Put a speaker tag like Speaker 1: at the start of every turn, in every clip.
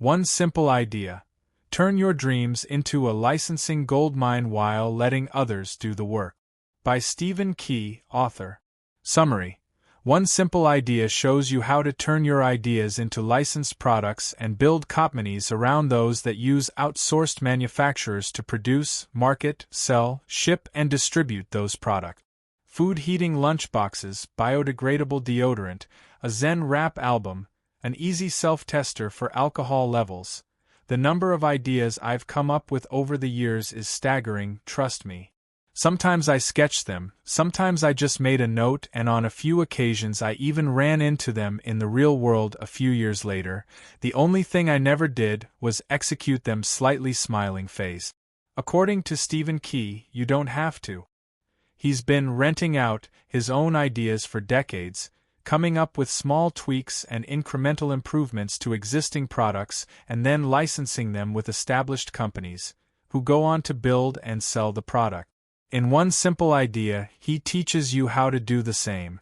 Speaker 1: One simple idea. Turn your dreams into a licensing goldmine while letting others do the work. By Stephen Key, author. Summary. One simple idea shows you how to turn your ideas into licensed products and build companies around those that use outsourced manufacturers to produce, market, sell, ship, and distribute those products. Food heating lunchboxes, biodegradable deodorant, a Zen rap album, an easy self-tester for alcohol levels. The number of ideas I've come up with over the years is staggering, trust me. Sometimes I sketched them, sometimes I just made a note, and on a few occasions I even ran into them in the real world a few years later. The only thing I never did was execute them slightly smiling face. According to Stephen Key, you don't have to. He's been renting out his own ideas for decades, coming up with small tweaks and incremental improvements to existing products and then licensing them with established companies, who go on to build and sell the product. In one simple idea, he teaches you how to do the same.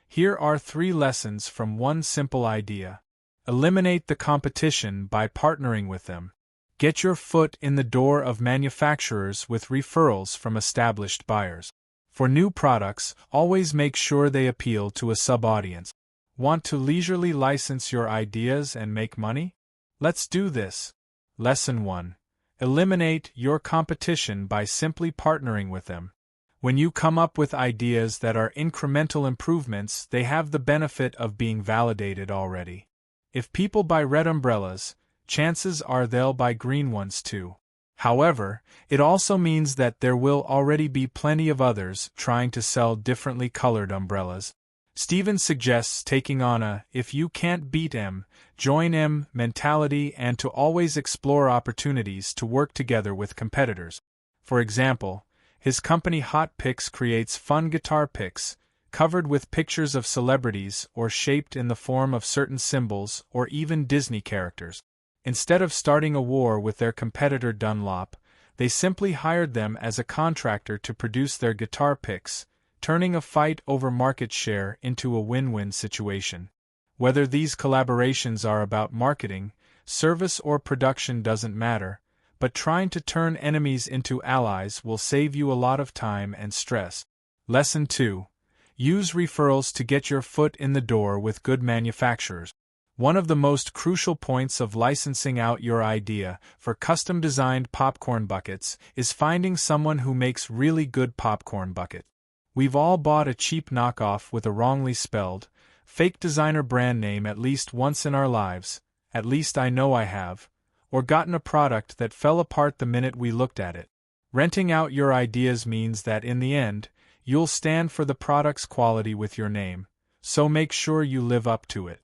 Speaker 1: Here are 3 lessons from one simple idea. Eliminate the competition by partnering with them. Get your foot in the door of manufacturers with referrals from established buyers. For new products, always make sure they appeal to a sub-audience. Want to leisurely license your ideas and make money? Let's do this. Lesson 1. Eliminate your competition by simply partnering with them. When you come up with ideas that are incremental improvements, they have the benefit of being validated already. If people buy red umbrellas, chances are they'll buy green ones too. However, it also means that there will already be plenty of others trying to sell differently colored umbrellas. Stephen suggests taking on a "if you can't beat M, join M" mentality and to always explore opportunities to work together with competitors. For example, his company Hot Picks creates fun guitar picks, covered with pictures of celebrities or shaped in the form of certain symbols or even Disney characters. Instead of starting a war with their competitor Dunlop, they simply hired them as a contractor to produce their guitar picks, turning a fight over market share into a win-win situation. Whether these collaborations are about marketing, service, or production doesn't matter, but trying to turn enemies into allies will save you a lot of time and stress. Lesson 2. Use referrals to get your foot in the door with good manufacturers. One of the most crucial points of licensing out your idea for custom-designed popcorn buckets is finding someone who makes really good popcorn bucket. We've all bought a cheap knockoff with a wrongly spelled, fake designer brand name at least once in our lives, at least I know I have, or gotten a product that fell apart the minute we looked at it. Renting out your ideas means that in the end, you'll stand for the product's quality with your name, so make sure you live up to it.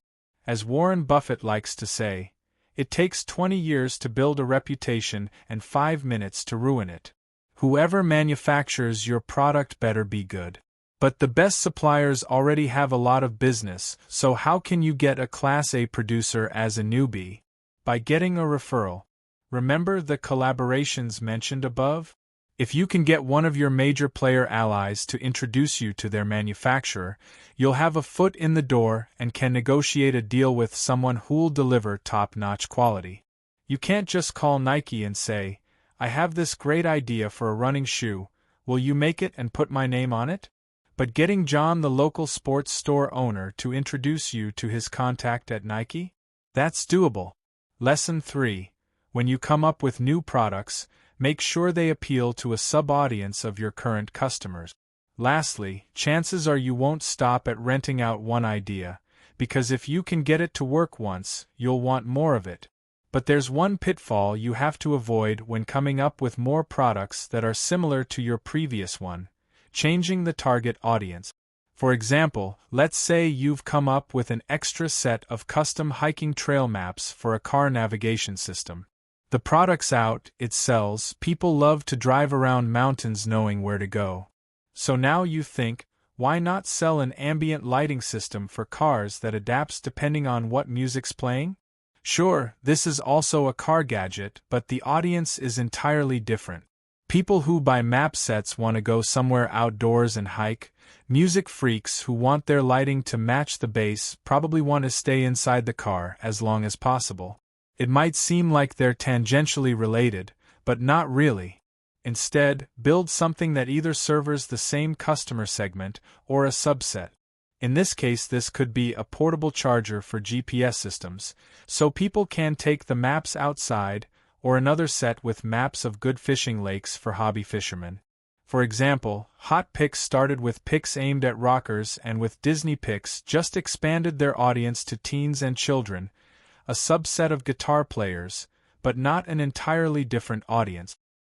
Speaker 1: As Warren Buffett likes to say, it takes 20 years to build a reputation and 5 minutes to ruin it. Whoever manufactures your product better be good. But the best suppliers already have a lot of business, so how can you get a Class A producer as a newbie? By getting a referral. Remember the collaborations mentioned above? If you can get one of your major player allies to introduce you to their manufacturer, you'll have a foot in the door and can negotiate a deal with someone who'll deliver top-notch quality. You can't just call Nike and say, "I have this great idea for a running shoe, will you make it and put my name on it?" But getting John, the local sports store owner, to introduce you to his contact at Nike? That's doable. Lesson 3. When you come up with new products, make sure they appeal to a sub-audience of your current customers. Lastly, chances are you won't stop at renting out one idea, because if you can get it to work once, you'll want more of it. But there's one pitfall you have to avoid when coming up with more products that are similar to your previous one: changing the target audience. For example, let's say you've come up with an extra set of custom hiking trail maps for a car navigation system. The product's out, it sells, people love to drive around mountains knowing where to go. So now you think, why not sell an ambient lighting system for cars that adapts depending on what music's playing? Sure, this is also a car gadget, but the audience is entirely different. People who buy map sets want to go somewhere outdoors and hike. Music freaks who want their lighting to match the bass probably want to stay inside the car as long as possible. It might seem like they're tangentially related, but not really. Instead, build something that either serves the same customer segment or a subset. In this case, this could be a portable charger for GPS systems, so people can take the maps outside, or another set with maps of good fishing lakes for hobby fishermen. For example, Hot Picks started with picks aimed at rockers, and with Disney Picks just expanded their audience to teens and children, a subset of guitar players, but not an entirely different audience.